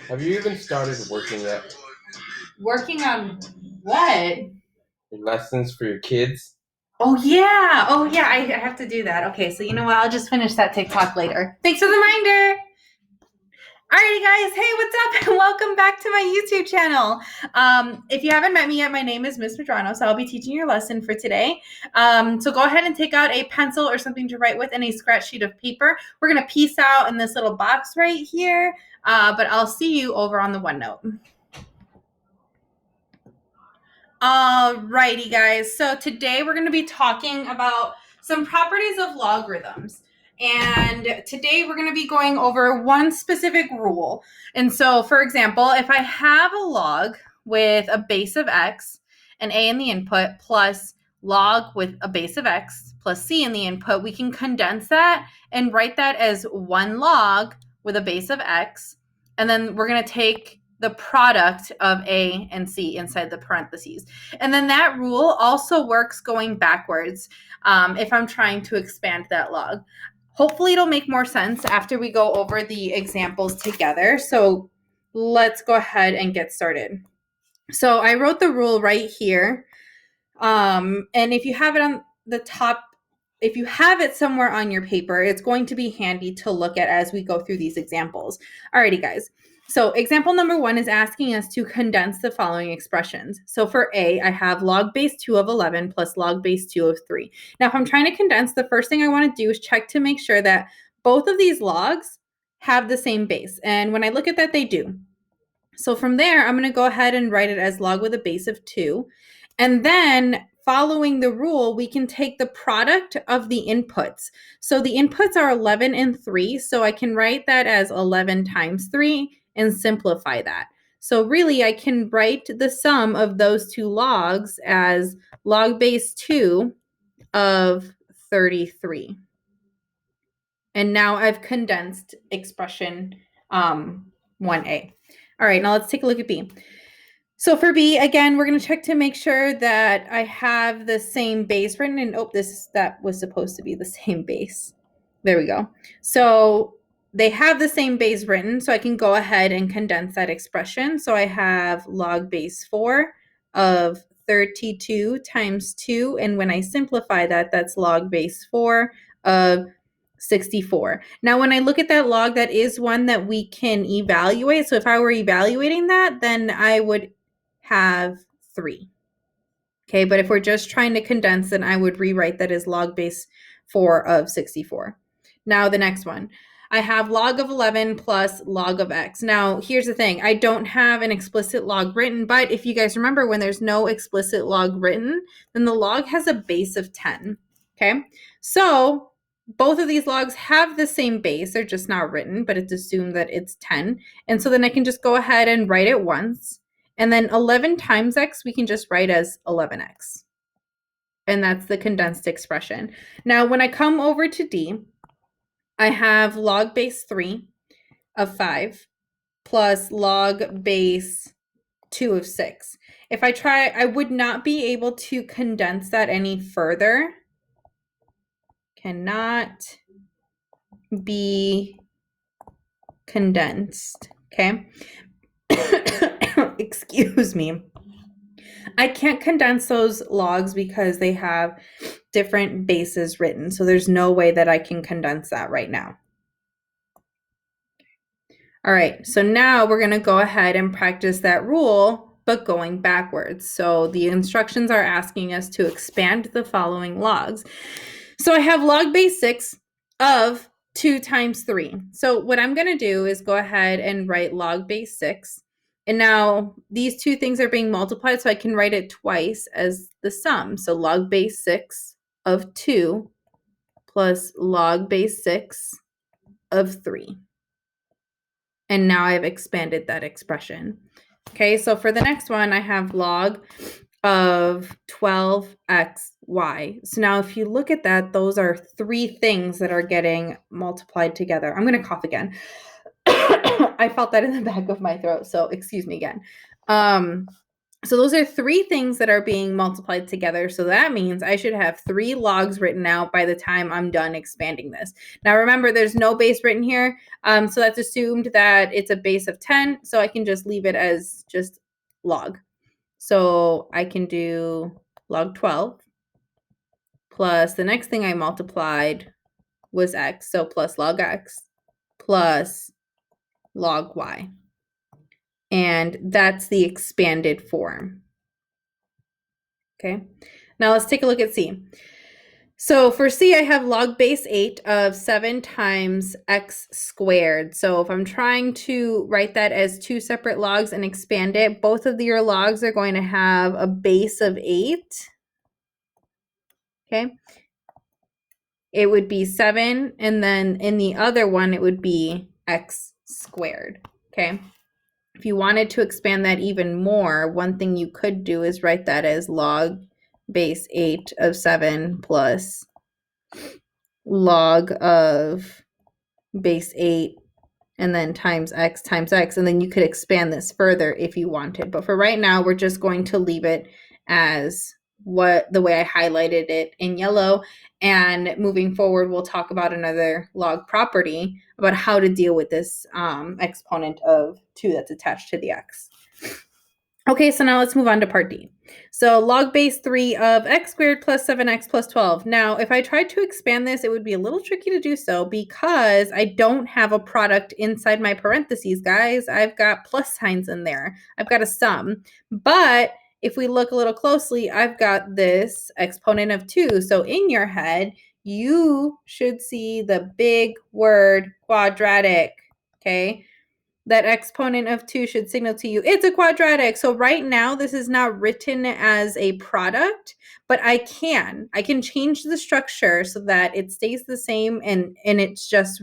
Have you even started working yet? Working on what? Your lessons for your kids? Oh yeah. Oh yeah, I have to do that. Okay, so you know what? I'll just finish that TikTok later. Thanks for the reminder. Alrighty guys, hey, what's up? And welcome back to my YouTube channel. If you haven't met me yet, my name is Miss Madrano, so I'll be teaching your lesson for today. So go ahead and take out a pencil or something to write with and a scratch sheet of paper. We're gonna piece out in this little box right here, but I'll see you over on the OneNote. Alrighty, guys. So today we're going to be talking about some properties of logarithms. And today we're going to be going over one specific rule. And so, for example, if I have a log with a base of x and a in the input plus log with a base of x plus c in the input, we can condense that and write that as one log with a base of x. And then we're going to take the product of A and C inside the parentheses. And then that rule also works going backwards if I'm trying to expand that log. Hopefully it'll make more sense after we go over the examples together. So let's go ahead and get started. So I wrote the rule right here. And if you have it on the top, if you have it somewhere on your paper, it's going to be handy to look at as we go through these examples. Alrighty, guys. So example number 1 is asking us to condense the following expressions. So for A, I have log base 2 of 11 plus log base 2 of 3. Now, if I'm trying to condense, the first thing I want to do is check to make sure that both of these logs have the same base. And when I look at that, they do. So from there, I'm going to go ahead and write it as log with a base of 2. And then following the rule, we can take the product of the inputs. So the inputs are 11 and 3. So I can write that as 11 times 3 and simplify that. So really, I can write the sum of those two logs as log base 2 of 33. And now I've condensed expression 1a. All right, now let's take a look at B. So for B, again, we're going to check to make sure that I have the same base written. And that was supposed to be the same base. There we go. So they have the same base written, so I can go ahead and condense that expression. So I have log base 4 of 32 times 2. And when I simplify that, that's log base 4 of 64. Now, when I look at that log, that is one that we can evaluate. So if I were evaluating that, then I would have 3. Okay, but if we're just trying to condense, then I would rewrite that as log base 4 of 64. Now the next one. I have log of 11 plus log of x. Now, here's the thing. I don't have an explicit log written, but if you guys remember, when there's no explicit log written, then the log has a base of 10. Okay, so both of these logs have the same base. They're just not written, but it's assumed that it's 10. And so then I can just go ahead and write it once. And then 11 times x, we can just write as 11x. And that's the condensed expression. Now, when I come over to D, I have log base 3 of 5 plus log base 2 of 6. If I try, I would not be able to condense that any further. Cannot be condensed, okay? Excuse me. I can't condense those logs because they have different bases written. So there's no way that I can condense that right now. All right, so now we're going to go ahead and practice that rule, but going backwards. So the instructions are asking us to expand the following logs. So I have log base 6 of 2 times 3. So what I'm going to do is go ahead and write log base 6. And now these two things are being multiplied, so I can write it twice as the sum. So log base 6 of 2 plus log base 6 of 3. And now I've expanded that expression. Okay, so for the next one, I have log of 12xy. So now if you look at that, those are 3 things that are getting multiplied together. I'm going to cough again. I felt that in the back of my throat, so excuse me again. So those are three things that are being multiplied together. So that means I should have 3 logs written out by the time I'm done expanding this. Now remember, there's no base written here. So that's assumed that it's a base of 10. So I can just leave it as just log. So I can do log 12 plus the next thing I multiplied was x. So plus log x plus log y. And that's the expanded form. Okay, now let's take a look at C. So for C, I have log base 8 of 7 times x squared. So if I'm trying to write that as 2 separate logs and expand it, both of your logs are going to have a base of 8. Okay, it would be 7, and then in the other one, it would be x squared. Okay, if you wanted to expand that even more, one thing you could do is write that as log base 8 of 7 plus log of base 8 and then times x, and then you could expand this further if you wanted. But for right now, we're just going to leave it as the way I highlighted it in yellow. And moving forward, we'll talk about another log property about how to deal with this exponent of 2 that's attached to the x. Okay, so now let's move on to part D. So log base 3 of x squared plus 7x plus 12. Now, if I tried to expand this, it would be a little tricky to do so because I don't have a product inside my parentheses, guys. I've got plus signs in there. I've got a sum. But if we look a little closely, I've got this exponent of 2. So in your head, you should see the big word quadratic, okay? That exponent of 2 should signal to you it's a quadratic. So right now, this is not written as a product, but I can change the structure so that it stays the same and it's just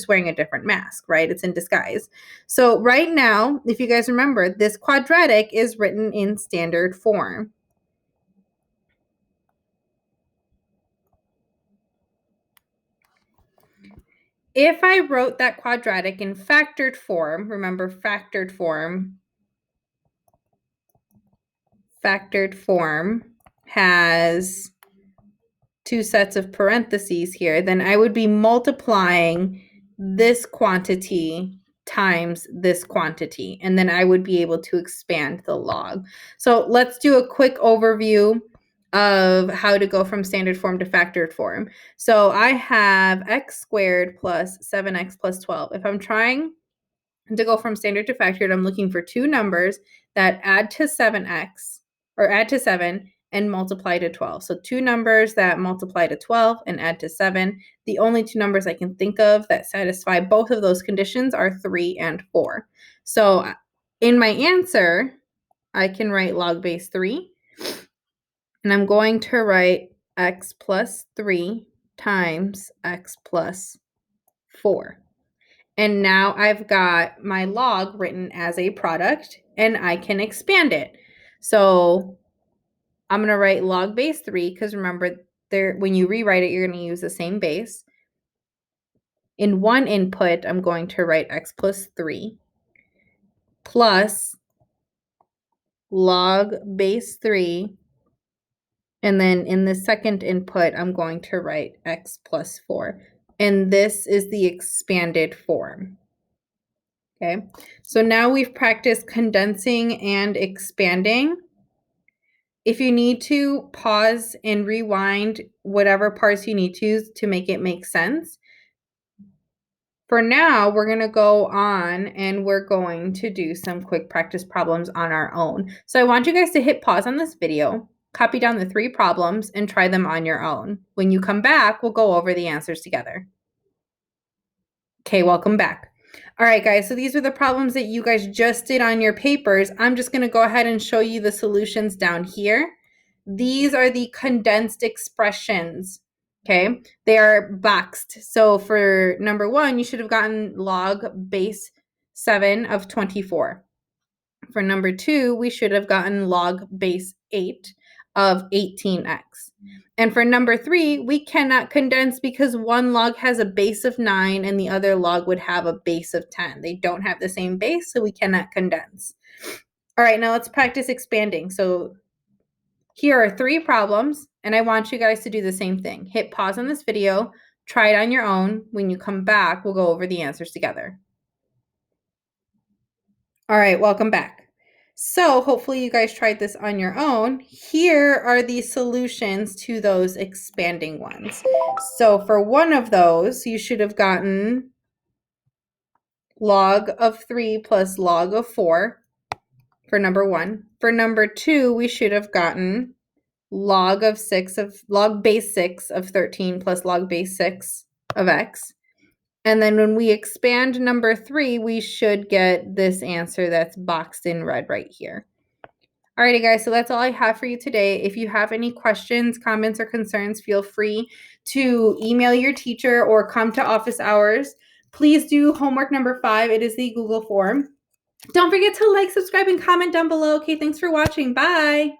wearing a different mask, right? It's in disguise. So right now, if you guys remember, this quadratic is written in standard form. If I wrote that quadratic in factored form, remember factored form has 2 sets of parentheses here, then I would be multiplying this quantity times this quantity, and then I would be able to expand the log. So let's do a quick overview of how to go from standard form to factored form. So I have x squared plus 7x plus 12. If I'm trying to go from standard to factored, I'm looking for 2 numbers that add to 7x or add to 7 and multiply to 12. So 2 numbers that multiply to 12 and add to 7. The only 2 numbers I can think of that satisfy both of those conditions are 3 and 4. So in my answer, I can write log base 3. And I'm going to write x plus 3 times x plus 4. And now I've got my log written as a product and I can expand it. So I'm going to write log base 3 because remember, when you rewrite it, you're going to use the same base. In one input, I'm going to write x plus 3 plus log base 3. And then in the second input, I'm going to write x plus 4. And this is the expanded form. Okay, so now we've practiced condensing and expanding. If you need to, pause and rewind whatever parts you need to make it make sense. For now, we're going to go on and we're going to do some quick practice problems on our own. So I want you guys to hit pause on this video, copy down the 3 problems, and try them on your own. When you come back, we'll go over the answers together. Okay, welcome back. All right, guys, so these are the problems that you guys just did on your papers. I'm just going to go ahead and show you the solutions down here. These are the condensed expressions, okay? They are boxed. So for number 1, you should have gotten log base 7 of 24. For number 2, we should have gotten log base 8 of 18x. And for number 3, we cannot condense because one log has a base of 9 and the other log would have a base of 10. They don't have the same base, so we cannot condense. All right, now let's practice expanding. So here are 3 problems, and I want you guys to do the same thing. Hit pause on this video, try it on your own. When you come back, we'll go over the answers together. All right, welcome back. So hopefully you guys tried this on your own. Here are the solutions to those expanding ones. So for one of those, you should have gotten log of 3 plus log of 4 for number 1. For number 2, we should have gotten log base 6 of 13 plus log base 6 of x. And then when we expand number 3, we should get this answer that's boxed in red right here. Alrighty, guys, so that's all I have for you today. If you have any questions, comments, or concerns, feel free to email your teacher or come to office hours. Please do homework number 5. It is the Google form. Don't forget to like, subscribe, and comment down below. Okay, thanks for watching. Bye.